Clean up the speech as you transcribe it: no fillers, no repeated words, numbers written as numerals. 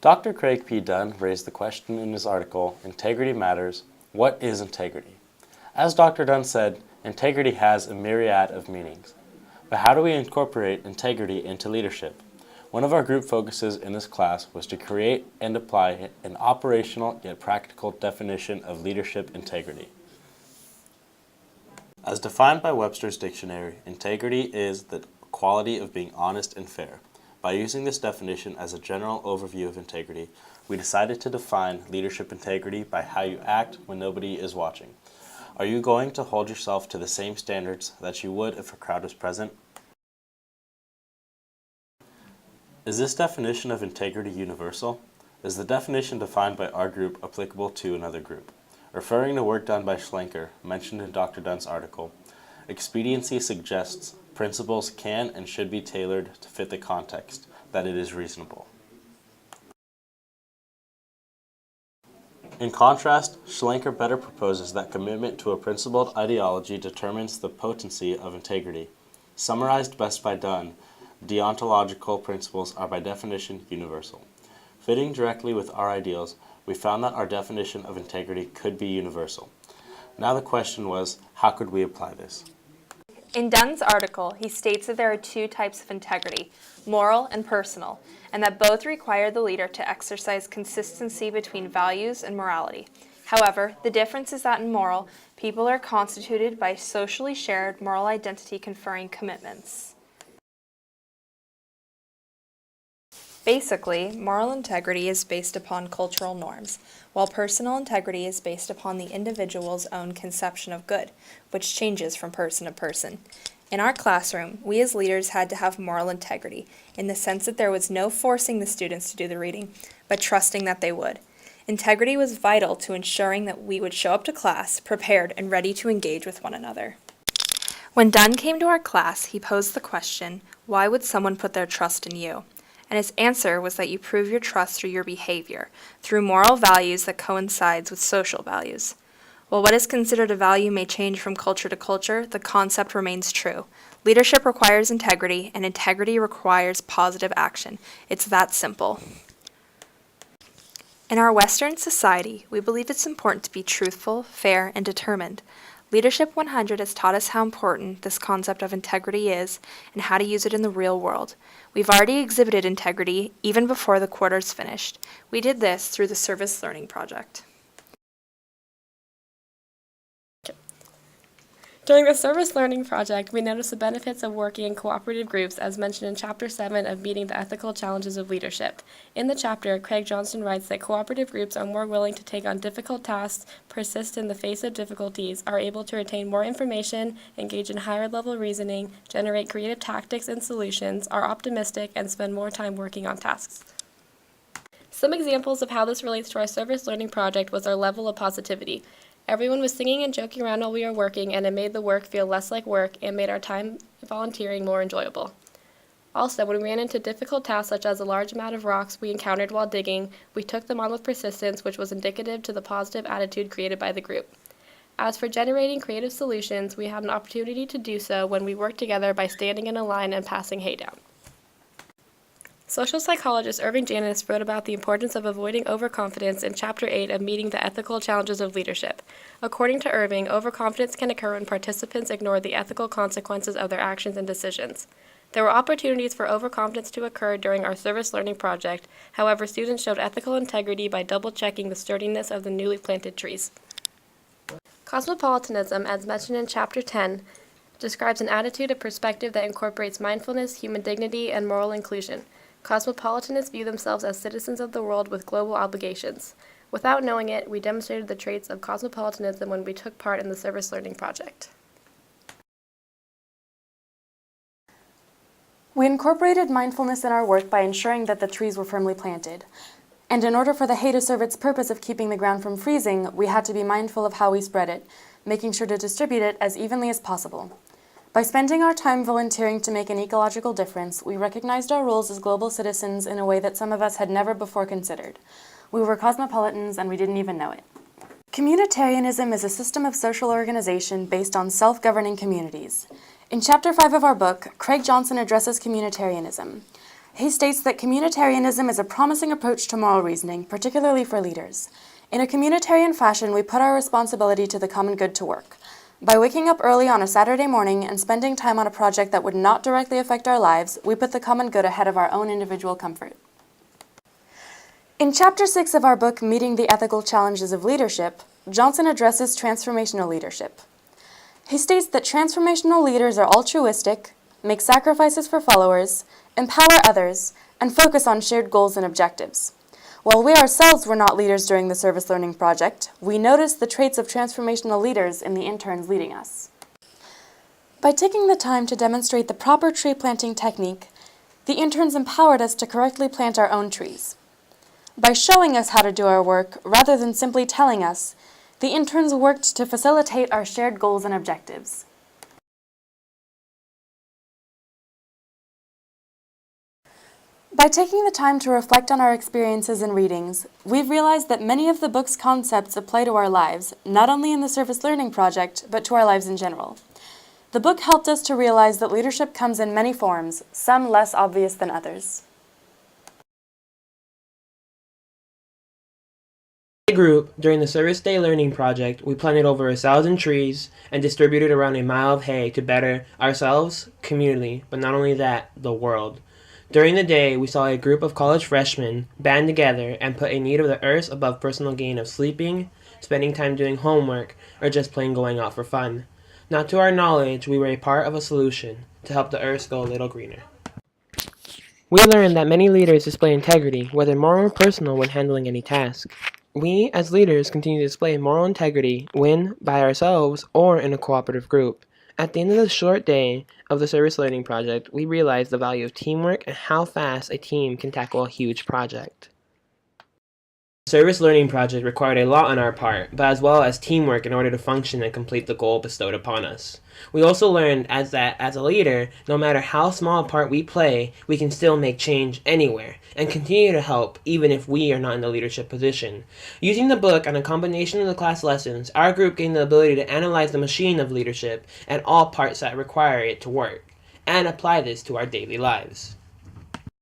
Dr. Craig P. Dunn raised the question in his article, Integrity Matters, What is Integrity? As Dr. Dunn said, integrity has a myriad of meanings. But how do we incorporate integrity into leadership? One of our group focuses in this class was to create and apply an operational yet practical definition of leadership integrity. As defined by Webster's Dictionary, integrity is the quality of being honest and fair. By using this definition as a general overview of integrity, we decided to define leadership integrity by how you act when nobody is watching. Are you going to hold yourself to the same standards that you would if a crowd was present? Is this definition of integrity universal? Is the definition defined by our group applicable to another group? Referring to work done by Schlenker, mentioned in Dr. Dunn's article, expediency suggests principles can and should be tailored to fit the context, that it is reasonable. In contrast, Schlenker better proposes that commitment to a principled ideology determines the potency of integrity. Summarized best by Dunn, deontological principles are by definition universal. Fitting directly with our ideals, we found that our definition of integrity could be universal. Now the question was, how could we apply this? In Dunn's article, he states that there are two types of integrity, moral and personal, and that both require the leader to exercise consistency between values and morality. However, the difference is that in moral, people are constituted by socially shared moral identity conferring commitments. Basically, moral integrity is based upon cultural norms, while personal integrity is based upon the individual's own conception of good, which changes from person to person. In our classroom, we as leaders had to have moral integrity, in the sense that there was no forcing the students to do the reading, but trusting that they would. Integrity was vital to ensuring that we would show up to class prepared and ready to engage with one another. When Dunn came to our class, he posed the question, why would someone put their trust in you? And his answer was that you prove your trust through your behavior, through moral values that coincides with social values. While what is considered a value may change from culture to culture, the concept remains true. Leadership requires integrity, and integrity requires positive action. It's that simple. In our Western society, we believe it's important to be truthful, fair, and determined. Leadership 100 has taught us how important this concept of integrity is and how to use it in the real world. We've already exhibited integrity even before the quarter's finished. We did this through the Service Learning Project. During the Service Learning Project, we noticed the benefits of working in cooperative groups as mentioned in Chapter 7 of Meeting the Ethical Challenges of Leadership. In the chapter, Craig Johnston writes that cooperative groups are more willing to take on difficult tasks, persist in the face of difficulties, are able to retain more information, engage in higher-level reasoning, generate creative tactics and solutions, are optimistic, and spend more time working on tasks. Some examples of how this relates to our Service Learning Project was our level of positivity. Everyone was singing and joking around while we were working, and it made the work feel less like work and made our time volunteering more enjoyable. Also, when we ran into difficult tasks such as a large amount of rocks we encountered while digging, we took them on with persistence, which was indicative to the positive attitude created by the group. As for generating creative solutions, we had an opportunity to do so when we worked together by standing in a line and passing hay down. Social psychologist Irving Janis wrote about the importance of avoiding overconfidence in Chapter 8 of Meeting the Ethical Challenges of Leadership. According to Irving, overconfidence can occur when participants ignore the ethical consequences of their actions and decisions. There were opportunities for overconfidence to occur during our Service Learning Project. However, students showed ethical integrity by double-checking the sturdiness of the newly planted trees. Cosmopolitanism, as mentioned in Chapter 10, describes an attitude of perspective that incorporates mindfulness, human dignity, and moral inclusion. Cosmopolitanists view themselves as citizens of the world with global obligations. Without knowing it, we demonstrated the traits of cosmopolitanism when we took part in the Service Learning Project. We incorporated mindfulness in our work by ensuring that the trees were firmly planted. And in order for the hay to serve its purpose of keeping the ground from freezing, we had to be mindful of how we spread it, making sure to distribute it as evenly as possible. By spending our time volunteering to make an ecological difference, we recognized our roles as global citizens in a way that some of us had never before considered. We were cosmopolitans and we didn't even know it. Communitarianism is a system of social organization based on self-governing communities. In Chapter 5 of our book, Craig Johnson addresses communitarianism. He states that communitarianism is a promising approach to moral reasoning, particularly for leaders. In a communitarian fashion, we put our responsibility to the common good to work. By waking up early on a Saturday morning and spending time on a project that would not directly affect our lives, we put the common good ahead of our own individual comfort. In Chapter 6 of our book, Meeting the Ethical Challenges of Leadership, Johnson addresses transformational leadership. He states that transformational leaders are altruistic, make sacrifices for followers, empower others, and focus on shared goals and objectives. While we ourselves were not leaders during the service learning project, we noticed the traits of transformational leaders in the interns leading us. By taking the time to demonstrate the proper tree planting technique, the interns empowered us to correctly plant our own trees. By showing us how to do our work, rather than simply telling us, the interns worked to facilitate our shared goals and objectives. By taking the time to reflect on our experiences and readings, we've realized that many of the book's concepts apply to our lives, not only in the Service Learning Project, but to our lives in general. The book helped us to realize that leadership comes in many forms, some less obvious than others. Group, during the Service Day Learning Project, we planted over 1,000 trees and distributed around a mile of hay to better ourselves, community, but not only that, the world. During the day, we saw a group of college freshmen band together and put a need of the earth above personal gain of sleeping, spending time doing homework, or just plain going out for fun. Not to our knowledge, we were a part of a solution to help the earth go a little greener. We learned that many leaders display integrity, whether moral or personal, when handling any task. We, as leaders, continue to display moral integrity when by ourselves or in a cooperative group. At the end of the short day of the Service Learning Project, we realized the value of teamwork and how fast a team can tackle a huge project. The Service Learning Project required a lot on our part, but as well as teamwork in order to function and complete the goal bestowed upon us. We also learned that as a leader, no matter how small a part we play, we can still make change anywhere and continue to help even if we are not in the leadership position. Using the book and a combination of the class lessons, our group gained the ability to analyze the machine of leadership and all parts that require it to work, and apply this to our daily lives.